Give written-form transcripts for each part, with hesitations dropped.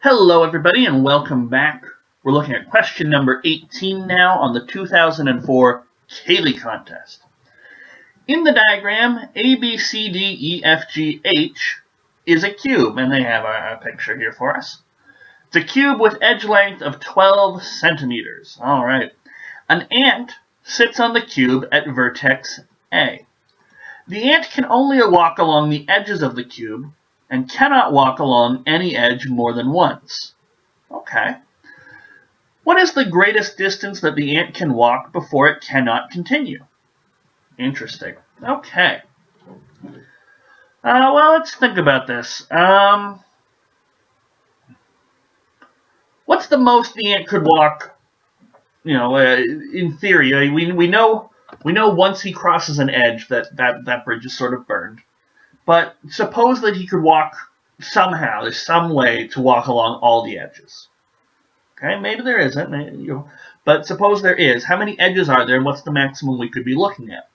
Hello everybody and welcome back. We're looking at question number 18 now on the 2004 Cayley contest. In the diagram, A, B, C, D, E, F, G, H is a cube, and they have a picture here for us. It's a cube with edge length of 12 centimeters. All right. An ant sits on the cube at vertex A. The ant can only walk along the edges of the cube and cannot walk along any edge more than once. Okay. What is the greatest distance that the ant can walk before it cannot continue? Interesting. Okay. Well, let's think about this. What's the most the ant could walk? In theory, we know once he crosses an edge that bridge is sort of burned. But suppose that he could walk somehow. There's some way to walk along all the edges. Okay, maybe there isn't. But suppose there is. How many edges are there, and what's the maximum we could be looking at?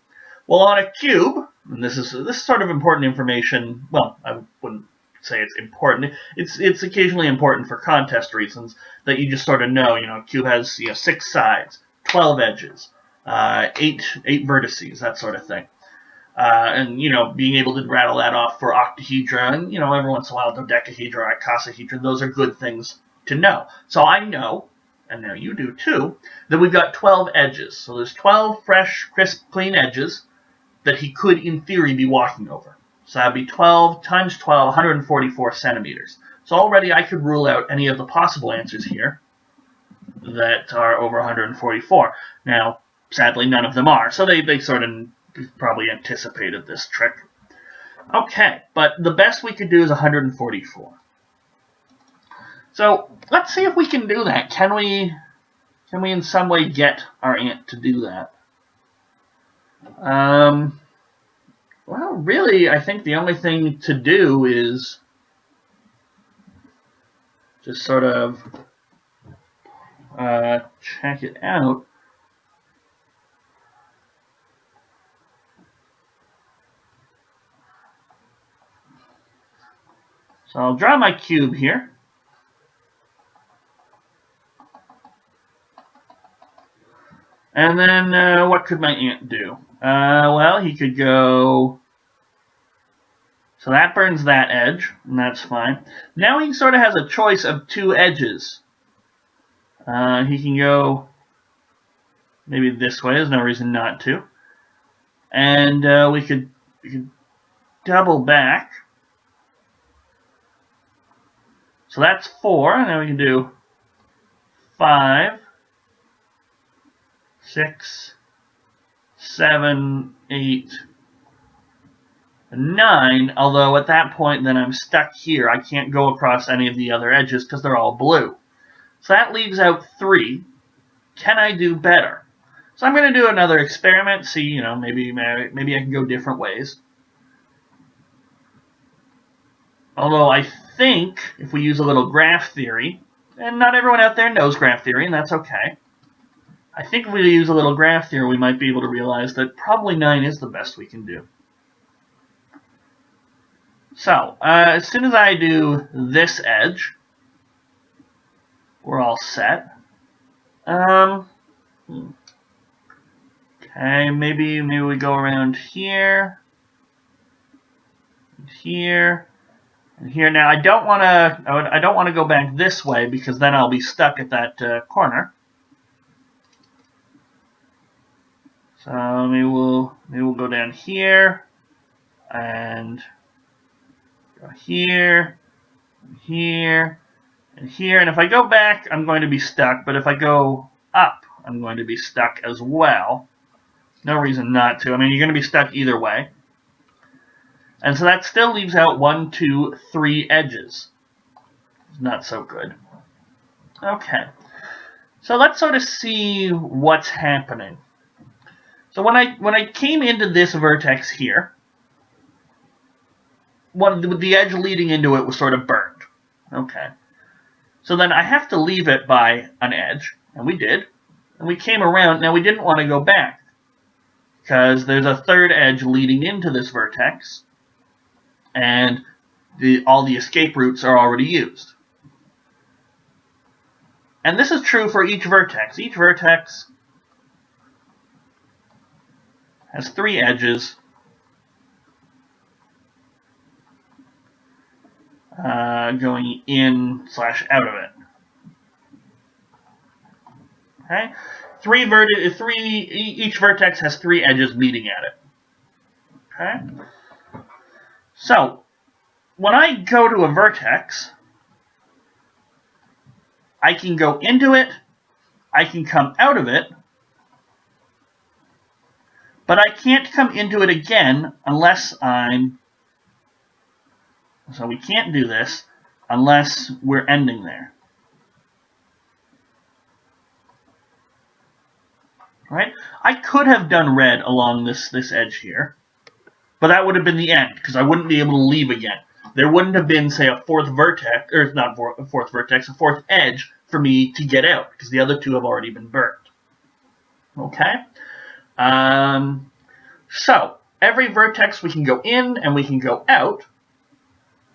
Well, on a cube, and this is sort of important information. Well, I wouldn't say it's important. It's occasionally important for contest reasons that you just sort of know. A cube has 6 sides, 12 edges, 8 vertices, that sort of thing. And being able to rattle that off for octahedra, and every once in a while dodecahedra, icosahedra, those are good things to know. So I know, and now you do too, that we've got 12 edges. So there's 12 fresh, crisp, clean edges that he could, in theory, be walking over. So that'd be 12 times 12, 144 centimeters. So already I could rule out any of the possible answers here that are over 144. Now, sadly, none of them are. So they sort of probably anticipated this trick. Okay, but the best we could do is 144. So let's see if we can do that. Can we in some way get our ant to do that? Well, really, I think the only thing to do is just sort of check it out. So I'll draw my cube here. And then what could my ant do? Well, he could go... So that burns that edge, and that's fine. Now he sort of has a choice of 2 edges. He can go maybe this way. There's no reason not to. And we could double back. So that's 4, and then we can do 5, 6, 7, 8, and 9, although at that point then I'm stuck here. I can't go across any of the other edges because they're all blue. So that leaves out 3. Can I do better? So I'm going to do another experiment, see, maybe I can go different ways. Although I think if we use a little graph theory, and not everyone out there knows graph theory, and that's okay. I think if we use a little graph theory, we might be able to realize that probably 9 is the best we can do. So, as soon as I do this edge, we're all set. Okay, maybe we go around here, and here, and here. Now I don't want to go back this way because then I'll be stuck at that corner. So maybe we'll go down here and go here, and here, and here. And if I go back, I'm going to be stuck. But if I go up, I'm going to be stuck as well. No reason not to. I mean, you're going to be stuck either way. And so that still leaves out 1, 2, 3 edges. Not so good. Okay. So let's sort of see what's happening. So when I came into this vertex here, the edge leading into it was sort of burned. Okay. So then I have to leave it by an edge, and we did. And we came around. Now we didn't want to go back because there's a 3rd edge leading into this vertex, and all the escape routes are already used. And this is true for each vertex. Each vertex has 3 edges going in / out of it. Okay, each vertex has 3 edges meeting at it. Okay, so when I go to a vertex, I can go into it, I can come out of it, but I can't come into it again unless so we can't do this unless we're ending there. Right? I could have done red along this edge here, but that would have been the end, because I wouldn't be able to leave again. There wouldn't have been, say, a 4th vertex, or not a 4th vertex, a 4th edge for me to get out, because the other 2 have already been burnt. Okay? So, every vertex we can go in and we can go out,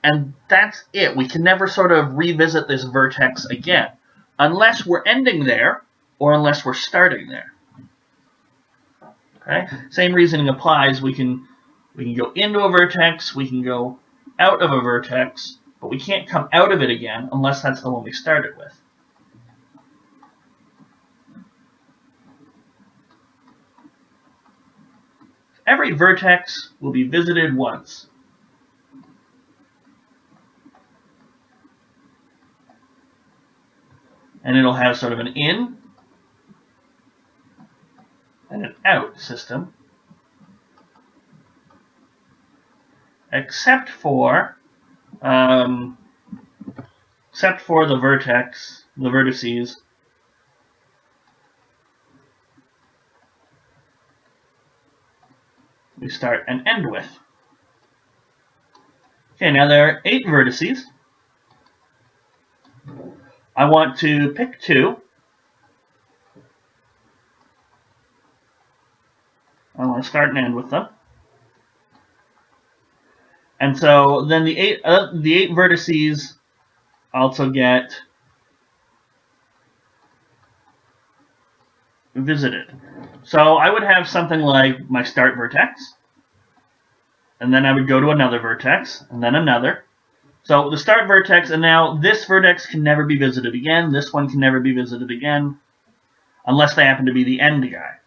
and that's it. We can never sort of revisit this vertex again, unless we're ending there, or unless we're starting there. Okay? Same reasoning applies. We can go into a vertex, we can go out of a vertex, but we can't come out of it again unless that's the one we started with. Every vertex will be visited once. And it'll have sort of an in and an out system, except for the vertices we start and end with. Okay, now there are 8 vertices. I want to pick 2. I want to start and end with them. And so then the 8 vertices also get visited. So I would have something like my start vertex, and then I would go to another vertex, and then another. So the start vertex, and now this vertex can never be visited again. This one can never be visited again, unless they happen to be the end guy.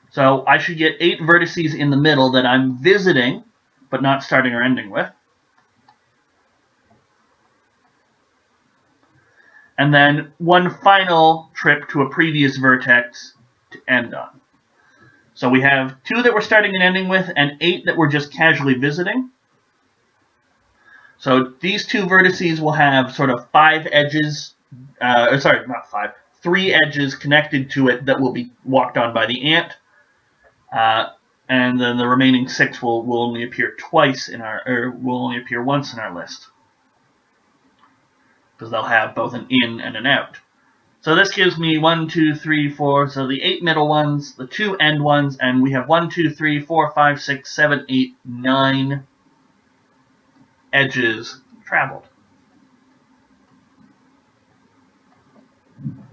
So I should get 8 vertices in the middle that I'm visiting, but not starting or ending with. And then one final trip to a previous vertex to end on. So we have 2 that we're starting and ending with, and 8 that we're just casually visiting. So these 2 vertices will have sort of 5 edges, 3 edges connected to it that will be walked on by the ant. And then the remaining 6 will only appear once in our list, because they'll have both an in and an out. So this gives me 1, 2, 3, 4. So the 8 middle ones, the 2 end ones, and we have 1, 2, 3, 4, 5, 6, 7, 8, 9 edges traveled.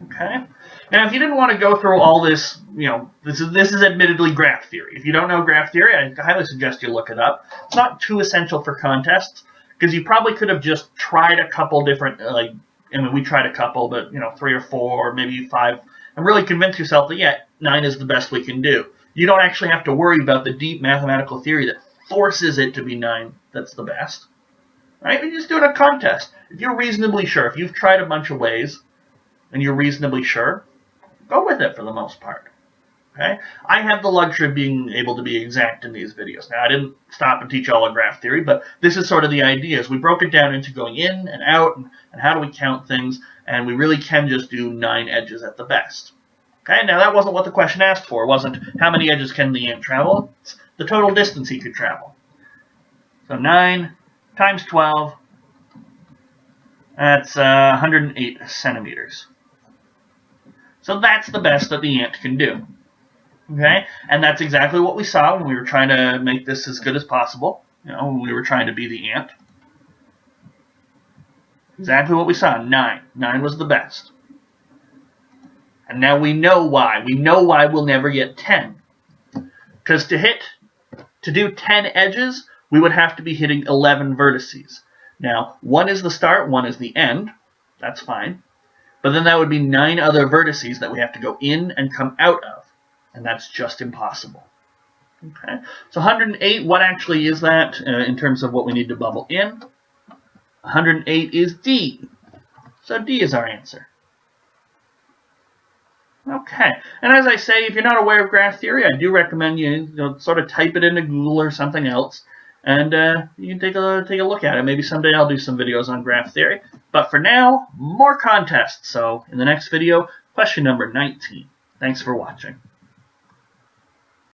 Okay. Now, if you didn't want to go through all this, this is admittedly graph theory. If you don't know graph theory, I highly suggest you look it up. It's not too essential for contests, because you probably could have just tried a couple different, we tried a couple, but 3 or 4 or maybe 5, and really convince yourself that 9 is the best we can do. You don't actually have to worry about the deep mathematical theory that forces it to be 9 that's the best. Right? You just do it a contest. If you're reasonably sure, if you've tried a bunch of ways and you're reasonably sure, go with it for the most part. Okay? I have the luxury of being able to be exact in these videos. Now, I didn't stop and teach all of graph theory, but this is sort of the idea. Is we broke it down into going in and out, and how do we count things, and we really can just do 9 edges at the best. Okay? Now, that wasn't what the question asked for. It wasn't how many edges can the ant travel. It's the total distance he could travel. So 9 times 12, that's 108 centimeters. So that's the best that the ant can do. Okay? And that's exactly what we saw when we were trying to make this as good as possible. When we were trying to be the ant. Exactly what we saw, 9. 9 was the best. And now we know why. We know why we'll never get 10. Because to do 10 edges, we would have to be hitting 11 vertices. Now, 1 is the start, 1 is the end. That's fine. But then that would be 9 other vertices that we have to go in and come out of. And that's just impossible. Okay, so 108, what actually is that in terms of what we need to bubble in? 108 is D. So D is our answer. Okay, and as I say, if you're not aware of graph theory, I do recommend you sort of type it into Google or something else, and you can take a look at it. Maybe someday I'll do some videos on graph theory. But for now, more contests. So in the next video, question number 19. Thanks for watching.